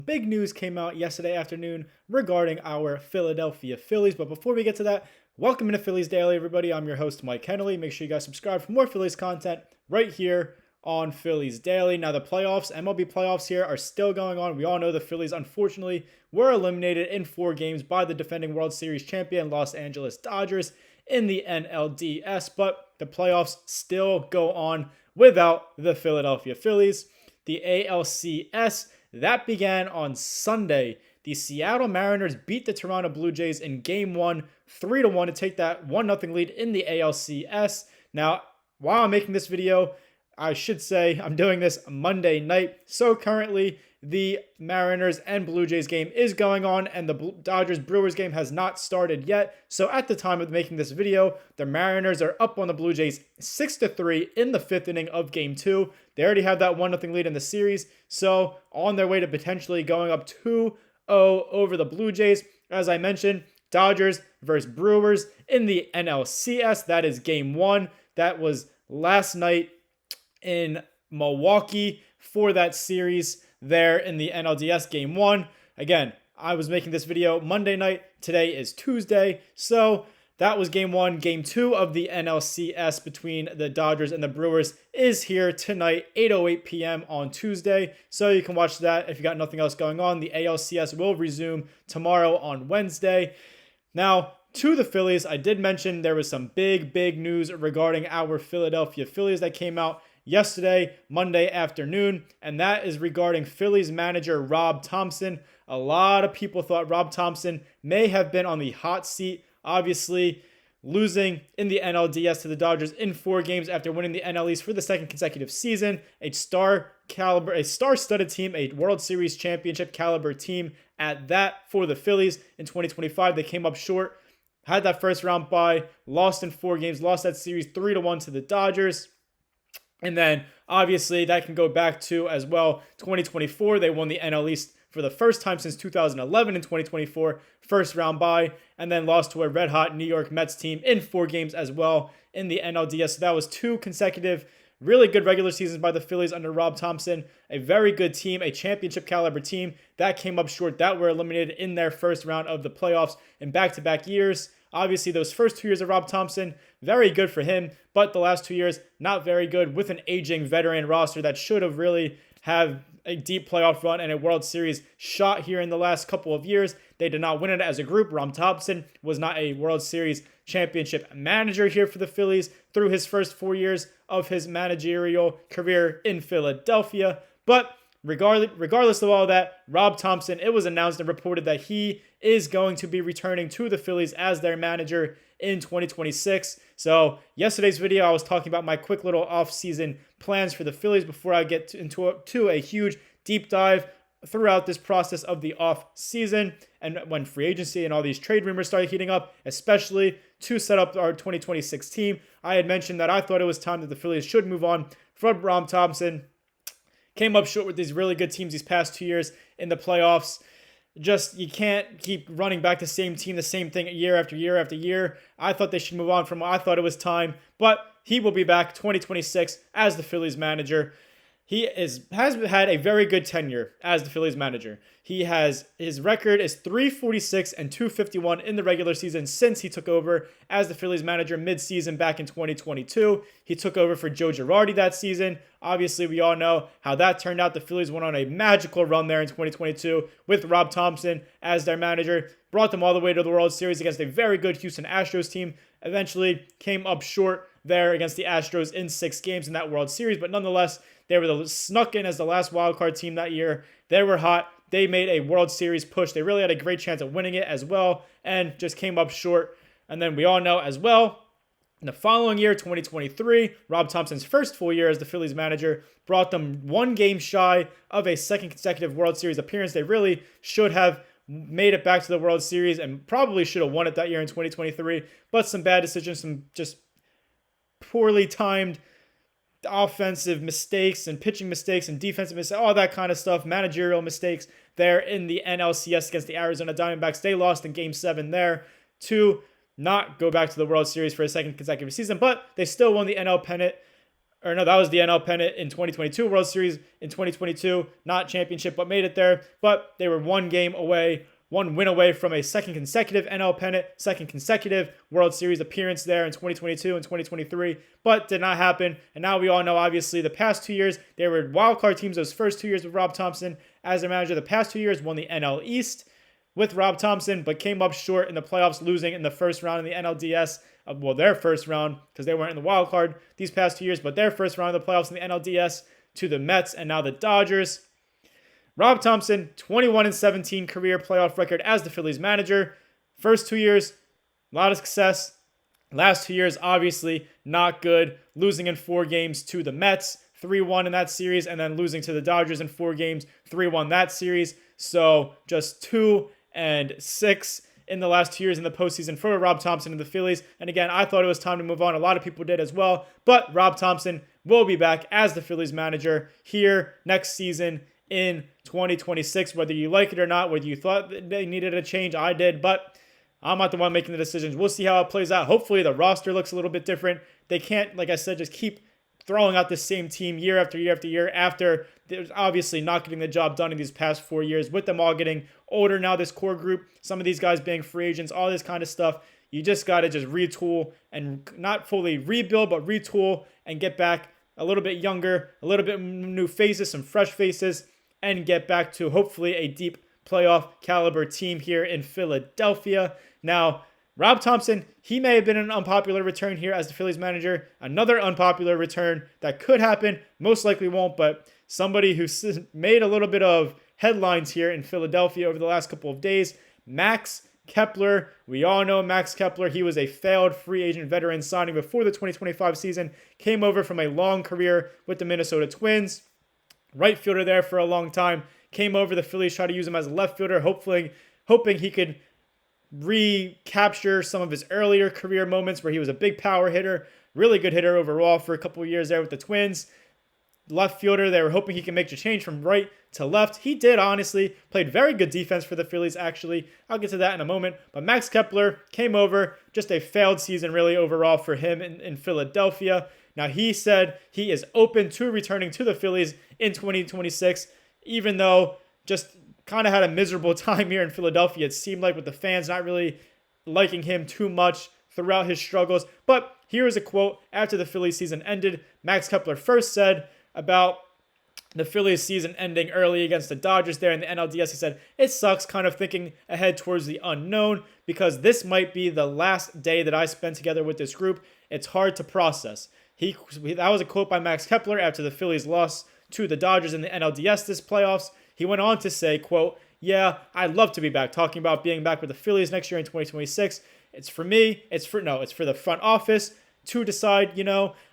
Big news came out yesterday afternoon regarding our Philadelphia Phillies. But before we get to that, welcome into Phillies Daily, everybody. I'm your host, Mike Kennelly. Make sure you guys subscribe for more Phillies content right here on Phillies Daily. Now, the playoffs, MLB playoffs here are still going on. We all know the Phillies, unfortunately, were eliminated in 4 games by the defending World Series champion Los Angeles Dodgers in the NLDS. But the playoffs still go on without the Philadelphia Phillies. The ALCS, that began on Sunday. The Seattle Mariners beat the Toronto Blue Jays in Game 1, 3-1 to take that 1-0 lead in the ALCS. Now, while I'm making this video, I should say I'm doing this Monday night. So currently, the Mariners and Blue Jays game is going on, and the Dodgers-Brewers game has not started yet. So at the time of making this video, the Mariners are up on the Blue Jays 6-3 in the 5th inning of Game 2. They already have that 1-0 lead in the series, so on their way to potentially going up 2-0 over the Blue Jays. As I mentioned, Dodgers versus Brewers in the NLCS. That is Game 1. That was last night in Milwaukee for that series there in the NLDS Game 1. Again, I was making this video Monday night. Today is Tuesday. So that was Game 1. Game 2 of the NLCS between the Dodgers and the Brewers is here tonight, 8:08 p.m. on Tuesday. So you can watch that if you got nothing else going on. The ALCS will resume tomorrow on Wednesday. Now, to the Phillies, I did mention there was some big news regarding our Philadelphia Phillies that came out yesterday, Monday afternoon, and that is regarding Phillies manager Rob Thomson. A lot of people thought Rob Thomson may have been on the hot seat, obviously losing in the NLDS to the Dodgers in 4 games after winning the NL East for the 2nd consecutive season. A star-studded team, a World Series championship caliber team at that for the Phillies in 2025. They came up short, had that first round bye, lost in 4 games, lost that series 3-1 to the Dodgers. And then, obviously, that can go back to, as well, 2024. They won the NL East for the first time since 2011 in 2024. First round bye, and then lost to a red-hot New York Mets team in 4 games as well in the NLDS. So that was 2 consecutive really good regular seasons by the Phillies under Rob Thomson. A very good team, a championship caliber team that came up short, that were eliminated in their first round of the playoffs in back-to-back years. Obviously, those first 2 years of Rob Thomson, very good for him, but the last 2 years, not very good with an aging veteran roster that should have really have a deep playoff run and a World Series shot here in the last couple of years. They did not win it as a group. Rob Thomson was not a World Series championship manager here for the Phillies through his first 4 years of his managerial career in Philadelphia. But regardless of all that, Rob Thomson, it was announced and reported that he is going to be returning to the Phillies as their manager in 2026. So yesterday's video, I was talking about my quick little offseason plans for the Phillies before I get into a huge deep dive throughout this process of the offseason and when free agency and all these trade rumors started heating up, especially to set up our 2026 team. I had mentioned that I thought it was time that the Phillies should move on from Rob Thomson. Came up short with these really good teams these past 2 years in the playoffs. Just, you can't keep running back the same team, the same thing year after year after year. I thought they should move on from him. I thought it was time, but he will be back 2026 as the Phillies manager. He has had a very good tenure as the Phillies manager. His record is 346 and 251 in the regular season since he took over as the Phillies manager mid-season back in 2022. He took over for Joe Girardi that season. Obviously, we all know how that turned out. The Phillies went on a magical run there in 2022 with Rob Thomson as their manager. Brought them all the way to the World Series against a very good Houston Astros team. Eventually came up short there against the Astros in 6 games in that World Series. But nonetheless, they were snuck in as the last wildcard team that year. They were hot. They made a World Series push. They really had a great chance of winning it as well and just came up short. And then we all know as well, in the following year, 2023, Rob Thomson's first full year as the Phillies manager brought them 1 game shy of a 2nd consecutive World Series appearance. They really should have made it back to the World Series and probably should have won it that year in 2023. But some bad decisions, some just poorly timed offensive mistakes and pitching mistakes and defensive mistakes, all that kind of stuff, managerial mistakes there in the NLCS against the Arizona Diamondbacks. They lost in Game 7 there to not go back to the World Series for a 2nd consecutive season, but they still won the NL pennant or no, that was the NL pennant in 2022, World Series in 2022, not championship, but made it there. But they were one win away from a second consecutive NL pennant, second consecutive World Series appearance there in 2022 and 2023, but did not happen. And now we all know, obviously, the past 2 years, they were wildcard teams those first 2 years with Rob Thomson as their manager. The past 2 years won the NL East with Rob Thomson, but came up short in the playoffs, losing in the first round in the NLDS. Their first round, because they weren't in the wild card these past 2 years, but their first round of the playoffs in the NLDS to the Mets and now the Dodgers. Rob Thomson, 21-17 career playoff record as the Phillies manager. First 2 years, a lot of success. Last 2 years, obviously not good. Losing in 4 games to the Mets, 3-1 in that series, and then losing to the Dodgers in 4 games, 3-1 that series. So just 2-6 in the last 2 years in the postseason for Rob Thomson and the Phillies. And again, I thought it was time to move on. A lot of people did as well. But Rob Thomson will be back as the Phillies manager here next season in 2026. Whether you like it or not, whether you thought they needed a change, I did. But I'm not the one making the decisions. We'll see how it plays out. Hopefully the roster looks a little bit different. They can't, like I said, just keep throwing out the same team year after year after year after there's obviously not getting the job done in these past 4 years with them all getting older now, this core group, some of these guys being free agents, all this kind of stuff. You just got to just retool and not fully rebuild, but retool and get back a little bit younger, a little bit new faces, some fresh faces, and get back to hopefully a deep playoff caliber team here in Philadelphia. Now, Rob Thomson, he may have been an unpopular return here as the Phillies manager. Another unpopular return that could happen, most likely won't, but somebody who made a little bit of headlines here in Philadelphia over the last couple of days, Max Kepler. We all know Max Kepler. He was a failed free agent veteran signing before the 2025 season, came over from a long career with the Minnesota Twins, right fielder there for a long time, came over. The Phillies tried to use him as a left fielder, hoping he could recapture some of his earlier career moments where he was a big power hitter, really good hitter overall for a couple of years there with the Twins. Left fielder, they were hoping he can make the change from right to left. He did, honestly. Played very good defense for the Phillies, actually. I'll get to that in a moment. But Max Kepler came over. Just a failed season, really, overall for him in Philadelphia. Now, he said he is open to returning to the Phillies in 2026, even though just kind of had a miserable time here in Philadelphia. It seemed like with the fans not really liking him too much throughout his struggles. But here is a quote after the Phillies season ended. Max Kepler first said about the Phillies season ending early against the Dodgers there in the NLDS. He said, "It sucks kind of thinking ahead towards the unknown because this might be the last day that I spend together with this group. It's hard to process." That was a quote by Max Kepler after the Phillies lost to the Dodgers in the NLDS this playoffs. He went on to say, quote, "Yeah, I'd love to be back," talking about being back with the Phillies next year in 2026. It's for me. It's for the front office to decide.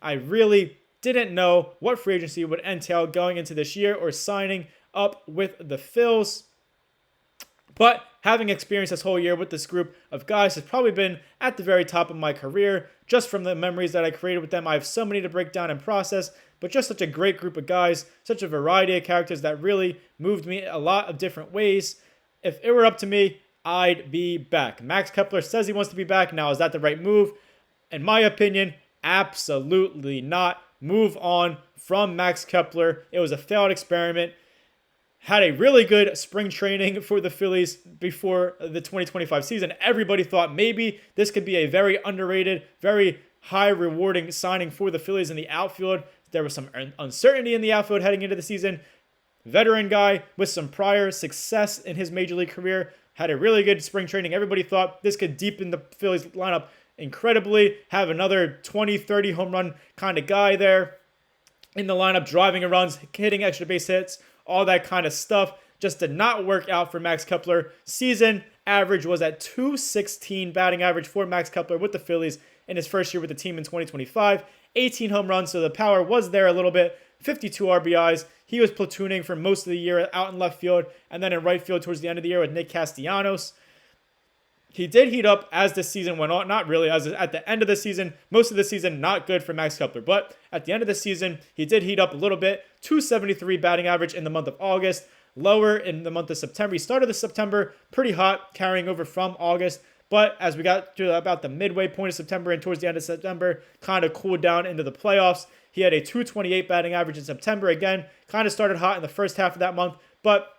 I really didn't know what free agency would entail going into this year or signing up with the Phils. But having experienced this whole year with this group of guys has probably been at the very top of my career. Just from the memories that I created with them, I have so many to break down and process, but just such a great group of guys, such a variety of characters that really moved me a lot of different ways. If it were up to me, I'd be back. Max Kepler says he wants to be back. Now, is that the right move? In my opinion, absolutely not. Move on from Max Kepler. It was a failed experiment. Had a really good spring training for the Phillies before the 2025 season. Everybody thought maybe this could be a very underrated, very high rewarding signing for the Phillies in the outfield. There was some uncertainty in the outfield heading into the season. Veteran guy with some prior success in his major league career. Had a really good spring training. Everybody thought this could deepen the Phillies lineup incredibly. Have another 20, 30 home run kind of guy there in the lineup, driving runs, hitting extra base hits, all that kind of stuff. Just did not work out for Max Kepler. Season average was at .216 batting average for Max Kepler with the Phillies in his first year with the team in 2025. 18 home runs, so the power was there a little bit. 52 RBIs. He was platooning for most of the year out in left field and then in right field towards the end of the year with Nick Castellanos. He did heat up as the season went on. Not really, as at the end of the season. Most of the season, not good for Max Kepler. But at the end of the season, he did heat up a little bit. .273 batting average in the month of August. Lower in the month of September. He started the September pretty hot, carrying over from August. But as we got to about the midway point of September and towards the end of September, kind of cooled down into the playoffs. He had a 228 batting average in September. Again, kind of started hot in the first half of that month, but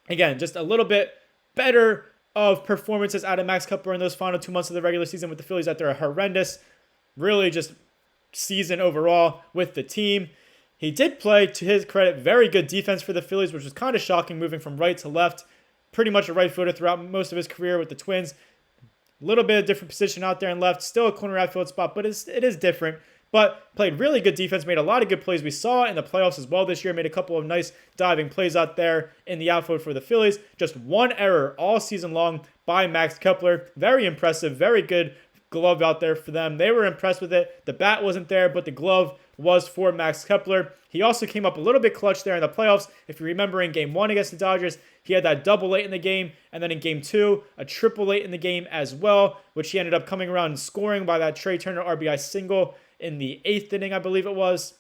again, just a little bit better of performances out of Max Kepler in those final 2 months of the regular season with the Phillies after a horrendous, really just season overall with the team. He did play, to his credit, very good defense for the Phillies, which was kind of shocking, moving from right to left. Pretty much a right footer throughout most of his career with the Twins. A little bit of different position out there and left. Still a corner outfield spot, but it is different. But played really good defense, made a lot of good plays. We saw in the playoffs as well this year, made a couple of nice diving plays out there in the outfield for the Phillies. Just one error all season long by Max Kepler. Very impressive, very good glove out there for them. They were impressed with it. The bat wasn't there, but the glove was for Max Kepler. He also came up a little bit clutch there in the playoffs. If you remember in Game 1 against the Dodgers, he had that double late in the game, and then in Game 2, a triple late in the game as well, which he ended up coming around and scoring by that Trey Turner RBI single in the 8th inning, I believe it was.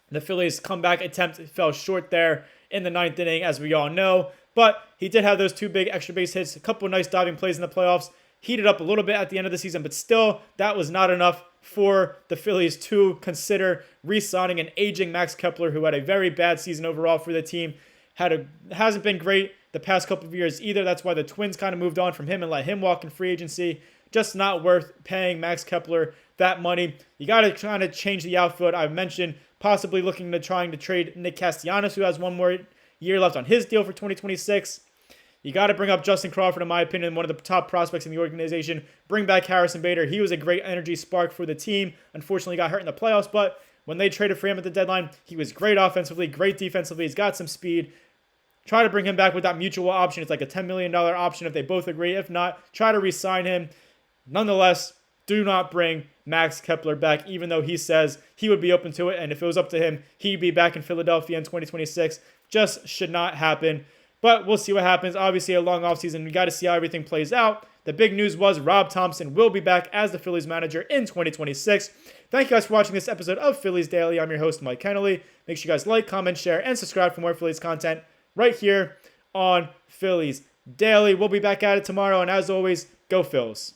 The Phillies' comeback attempt fell short there in the 9th inning, as we all know. But he did have those 2 big extra base hits, a couple of nice diving plays in the playoffs. Heated up a little bit at the end of the season, but still, that was not enough for the Phillies to consider re-signing an aging Max Kepler, who had a very bad season overall for the team. Hasn't been great the past couple of years either. That's why the Twins kind of moved on from him and let him walk in free agency. Just not worth paying Max Kepler that money. You got to try to change the outfield. I've mentioned possibly looking to trying to trade Nick Castellanos, who has one more year left on his deal for 2026. You got to bring up Justin Crawford, in my opinion, one of the top prospects in the organization. Bring back Harrison Bader. He was a great energy spark for the team. Unfortunately, got hurt in the playoffs, but when they traded for him at the deadline, he was great offensively, great defensively. He's got some speed. Try to bring him back with that mutual option. It's like a $10 million option if they both agree. If not, try to re-sign him. Nonetheless, do not bring Max Kepler back, even though he says he would be open to it. And if it was up to him, he'd be back in Philadelphia in 2026. Just should not happen. But we'll see what happens. Obviously, a long offseason. We got to see how everything plays out. The big news was Rob Thomson will be back as the Phillies manager in 2026. Thank you guys for watching this episode of Phillies Daily. I'm your host, Mike Kennelly. Make sure you guys like, comment, share, and subscribe for more Phillies content right here on Phillies Daily. We'll be back at it tomorrow. And as always, go Phils.